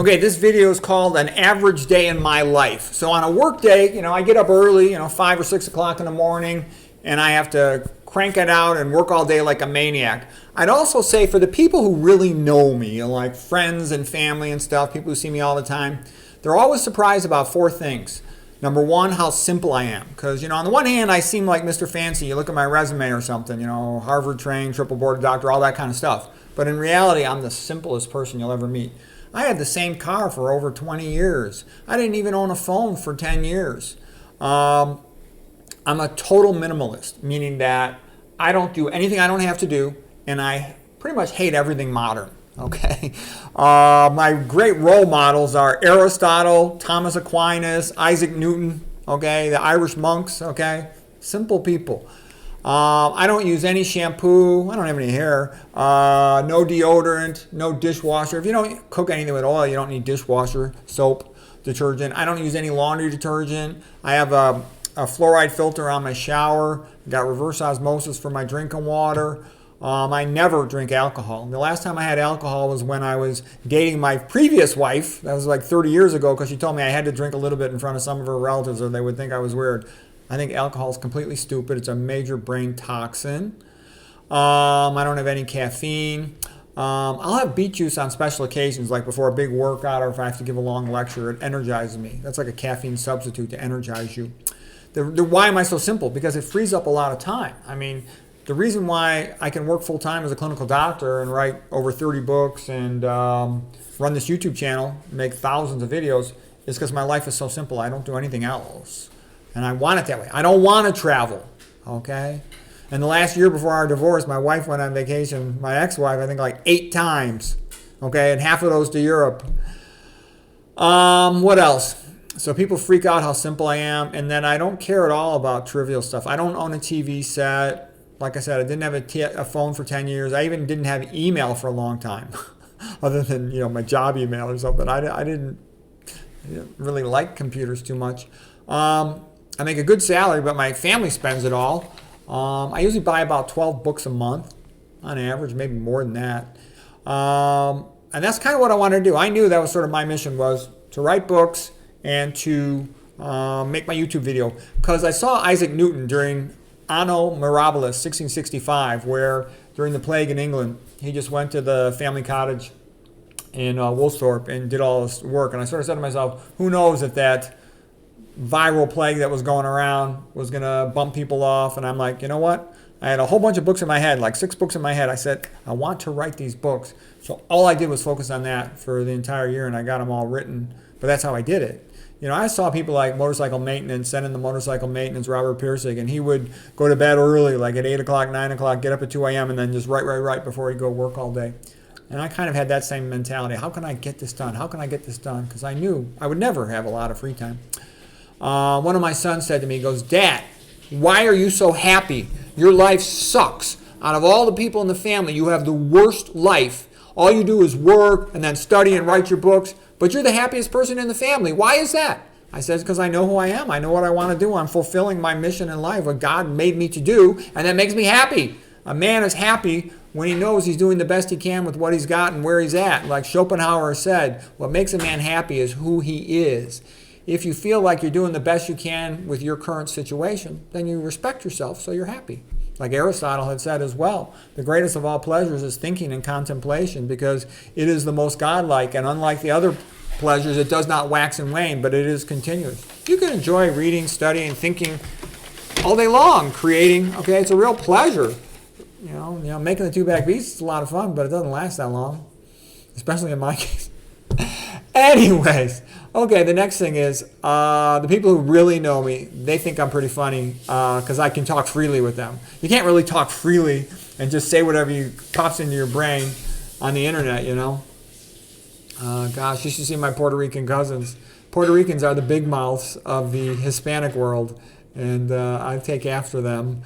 Okay, this video is called An Average Day in My Life. So on a work day, I get up early, 5 or 6 o'clock in the morning, and I have to crank it out and work all day like a maniac. I'd also say for the people who really know me, like friends and family and stuff, people who see me all the time, they're always surprised about 4 things. Number 1, how simple I am. Because, on the one hand, I seem like Mr. Fancy. You look at my resume or something, Harvard trained, triple boarded doctor, all that kind of stuff. But in reality, I'm the simplest person you'll ever meet. I had the same car for over 20 years. I didn't even own a phone for 10 years. I'm a total minimalist, meaning that I don't do anything I don't have to do, and I pretty much hate everything modern. Okay, my great role models are Aristotle, Thomas Aquinas, Isaac Newton. Okay, the Irish monks. Okay, simple people. I don't use any shampoo. I don't have any hair. No deodorant, no dishwasher. If you don't cook anything with oil, you don't need dishwasher, soap, detergent. I don't use any laundry detergent. I have a fluoride filter on my shower. I got reverse osmosis for my drinking water. I never drink alcohol. The last time I had alcohol was when I was dating my previous wife. That was like 30 years ago because she told me I had to drink a little bit in front of some of her relatives or they would think I was weird. I think alcohol is completely stupid. It's a major brain toxin. I don't have any caffeine. I'll have beet juice on special occasions, like before a big workout or if I have to give a long lecture. It energizes me. That's like a caffeine substitute to energize you. Why am I so simple? Because it frees up a lot of time. I mean, the reason why I can work full time as a clinical doctor and write over 30 books and run this YouTube channel, make thousands of videos, is because my life is so simple. I don't do anything else. And I want it that way. I don't want to travel, okay? And the last year before our divorce, my wife went on vacation, my ex-wife, I think like 8 times, okay? And half of those to Europe. What else? So people freak out how simple I am. And then I don't care at all about trivial stuff. I don't own a TV set. Like I said, I didn't have a phone for 10 years. I even didn't have email for a long time, other than, my job email or something. I didn't really like computers too much. I make a good salary, but my family spends it all. I usually buy about 12 books a month on average, maybe more than that. And that's kind of what I wanted to do. I knew that was sort of my mission, was to write books and to make my YouTube video. Because I saw Isaac Newton during Anno Mirabilis, 1665, where during the plague in England, he just went to the family cottage in Woolsthorpe and did all this work. And I sort of said to myself, who knows if that viral plague that was going around was going to bump people off. And I'm like, you know what? I had a whole bunch of books in my head, like 6 books in my head. I said, I want to write these books. So all I did was focus on that for the entire year, and I got them all written. But that's how I did it. I saw people like motorcycle maintenance, send in the motorcycle maintenance, Robert Piercing, and he would go to bed early, like at 8 o'clock, 9 o'clock, get up at 2 a.m., and then just write before he'd go work all day. And I kind of had that same mentality. How can I get this done? How can I get this done? Because I knew I would never have a lot of free time. One of my sons said to me, he goes, Dad, why are you so happy? Your life sucks. Out of all the people in the family, you have the worst life. All you do is work and then study and write your books, but you're the happiest person in the family. Why is that? I said, because I know who I am. I know what I want to do. I'm fulfilling my mission in life, what God made me to do, and that makes me happy. A man is happy when he knows he's doing the best he can with what he's got and where he's at. Like Schopenhauer said, what makes a man happy is who he is. If you feel like you're doing the best you can with your current situation, then you respect yourself, so you're happy. Like Aristotle had said as well, the greatest of all pleasures is thinking and contemplation, because it is the most godlike, and unlike the other pleasures, it does not wax and wane, but it is continuous. You can enjoy reading, studying, thinking all day long, creating. Okay, it's a real pleasure. Making the 2-back beats is a lot of fun, but it doesn't last that long, especially in my case. Anyways, okay, the next thing is the people who really know me, they think I'm pretty funny because I can talk freely with them. You can't really talk freely and just say whatever pops into your brain on the internet, Gosh, you should see my Puerto Rican cousins. Puerto Ricans are the big mouths of the Hispanic world, and I take after them.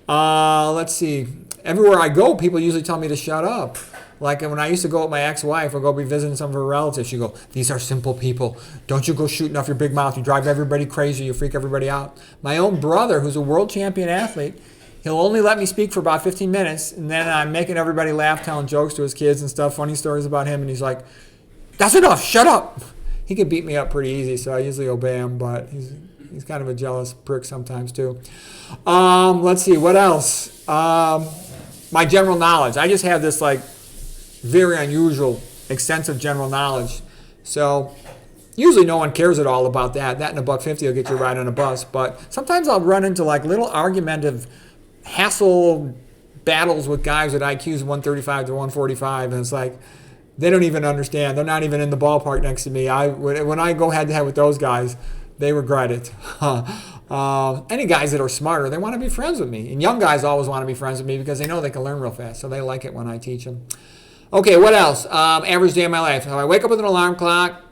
Let's see. Everywhere I go, people usually tell me to shut up. Like when I used to go with my ex-wife or go be visiting some of her relatives, she'd go, these are simple people. Don't you go shooting off your big mouth. You drive everybody crazy. You freak everybody out. My own brother, who's a world champion athlete, he'll only let me speak for about 15 minutes, and then I'm making everybody laugh, telling jokes to his kids and stuff, funny stories about him, and he's like, That's enough. Shut up. He can beat me up pretty easy, so I usually obey him, but he's kind of a jealous prick sometimes too. Let's see, what else? My general knowledge. I just have this like very unusual, extensive general knowledge. So usually no one cares at all about that. That and $1.50 will get you a ride on a bus. But sometimes I'll run into like little argumentative hassle battles with guys with IQs 135 to 145, and it's like they don't even understand. They're not even in the ballpark next to me. When I go head to head with those guys, they regret it. Any guys that are smarter, they want to be friends with me. And young guys always want to be friends with me because they know they can learn real fast. So they like it when I teach them. Okay, what else? Average day of my life. So I wake up with an alarm clock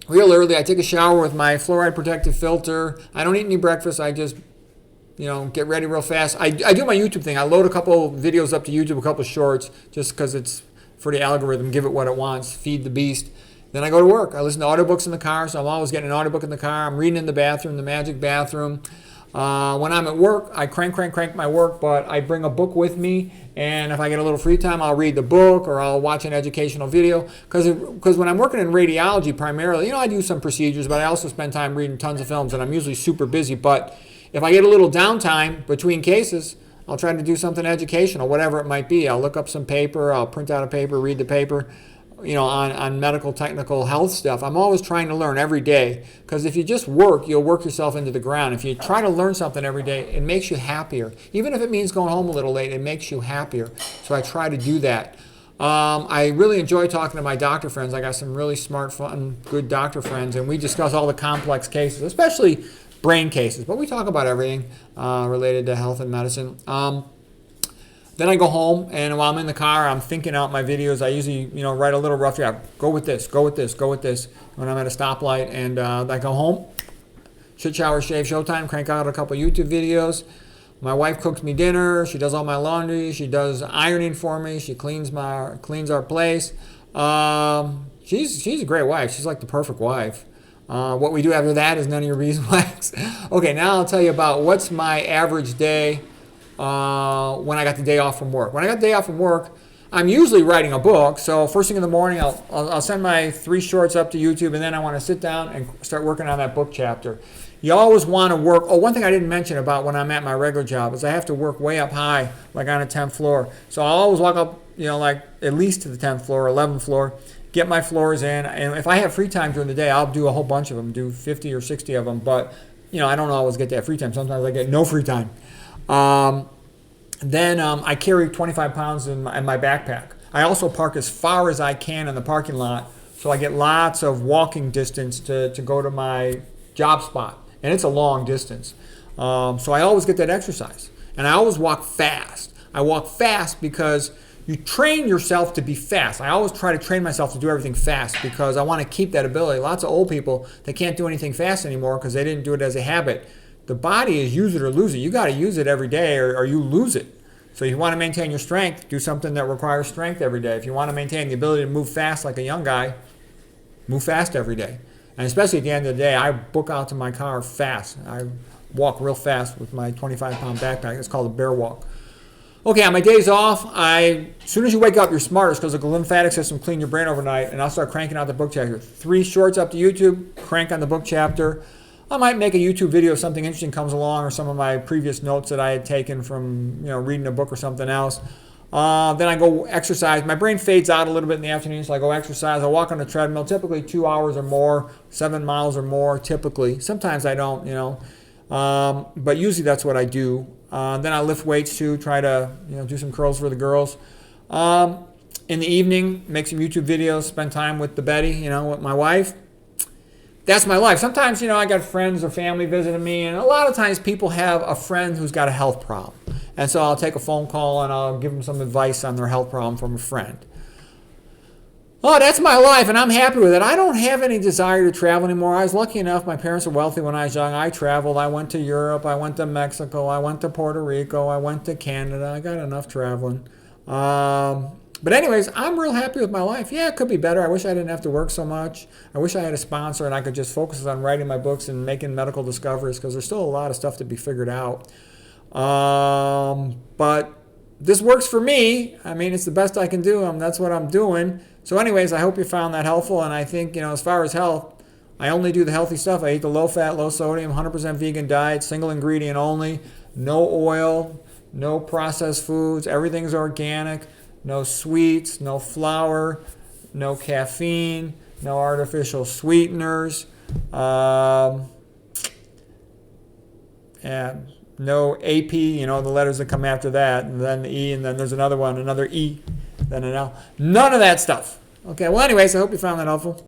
real early. I take a shower with my fluoride protective filter. I don't eat any breakfast. I just get ready real fast. I do my YouTube thing. I load a couple videos up to YouTube, a couple shorts, just because it's for the algorithm, give it what it wants, feed the beast. Then I go to work. I listen to audiobooks in the car, so I'm always getting an audiobook in the car. I'm reading in the bathroom, the magic bathroom. When I'm at work, I crank my work, but I bring a book with me, and if I get a little free time, I'll read the book or I'll watch an educational video. Because when I'm working in radiology primarily, I do some procedures, but I also spend time reading tons of films, and I'm usually super busy. But if I get a little downtime between cases, I'll try to do something educational, whatever it might be. I'll look up some paper, I'll print out a paper, read the paper, on medical, technical, health stuff. I'm always trying to learn every day, because if you just work, you'll work yourself into the ground. If you try to learn something every day, it makes you happier. Even if it means going home a little late, it makes you happier. So I try to do that. I really enjoy talking to my doctor friends. I got some really smart, fun, good doctor friends, and we discuss all the complex cases, especially brain cases, but we talk about everything related to health and medicine. Then I go home, and while I'm in the car, I'm thinking out my videos. I usually, write a little rough draft. Go with this, go with this, go with this. When I'm at a stoplight, and I go home, shit, shower, shave, showtime, crank out a couple YouTube videos. My wife cooks me dinner. She does all my laundry. She does ironing for me. She cleans our place. She's a great wife. She's like the perfect wife. What we do after that is none of your beeswax. Okay, now I'll tell you about what's my average day when I got the day off from work. When I got the day off from work, I'm usually writing a book. So first thing in the morning, I'll send my 3 shorts up to YouTube, and then I want to sit down and start working on that book chapter. You always want to work. Oh, one thing I didn't mention about when I'm at my regular job is I have to work way up high, like on a 10th floor. So I'll always walk up, like at least to the 10th floor, 11th floor, get my floors in. And if I have free time during the day, I'll do a whole bunch of them, do 50 or 60 of them. But, I don't always get that free time. Sometimes I get no free time. Then I carry 25 pounds in my backpack. I also park as far as I can in the parking lot, so I get lots of walking distance to go to my job spot. And it's a long distance. So I always get that exercise. And I always walk fast. I walk fast because you train yourself to be fast. I always try to train myself to do everything fast because I want to keep that ability. Lots of old people, they can't do anything fast anymore because they didn't do it as a habit. The body is use it or lose it. You got to use it every day or you lose it. So if you want to maintain your strength, do something that requires strength every day. If you want to maintain the ability to move fast like a young guy, move fast every day. And especially at the end of the day, I book out to my car fast. I walk real fast with my 25-pound backpack. It's called a bear walk. Okay, on my days off, as soon as you wake up, you're smartest because the lymphatic system clean your brain overnight, and I'll start cranking out the book chapter. 3 shorts up to YouTube, crank on the book chapter. I might make a YouTube video if something interesting comes along, or some of my previous notes that I had taken from reading a book or something else. Then I go exercise. My brain fades out a little bit in the afternoon, so I go exercise. I walk on a treadmill, typically 2 hours or more, 7 miles or more, typically. Sometimes I don't, but usually that's what I do. Then I lift weights too, try to do some curls for the girls. In the evening, make some YouTube videos, spend time with the Betty, with my wife. That's my life. Sometimes, I got friends or family visiting me, and a lot of times people have a friend who's got a health problem. And so I'll take a phone call and I'll give them some advice on their health problem from a friend. Oh, that's my life, and I'm happy with it. I don't have any desire to travel anymore. I was lucky enough. My parents were wealthy when I was young. I traveled. I went to Europe. I went to Mexico. I went to Puerto Rico. I went to Canada. I got enough traveling. But anyways, I'm real happy with my life. Yeah, it could be better. I wish I didn't have to work so much. I wish I had a sponsor and I could just focus on writing my books and making medical discoveries because there's still a lot of stuff to be figured out. But this works for me. I mean, it's the best I can do. That's what I'm doing. So anyways, I hope you found that helpful. And I think, as far as health, I only do the healthy stuff. I eat the low fat, low sodium, 100% vegan diet, single ingredient only, no oil, no processed foods. Everything's organic, no sweets, no flour, no caffeine, no artificial sweeteners, and no AP, the letters that come after that, and then the E, and then there's another one, another E, then an L. None of that stuff. Okay, well anyways, I hope you found that helpful.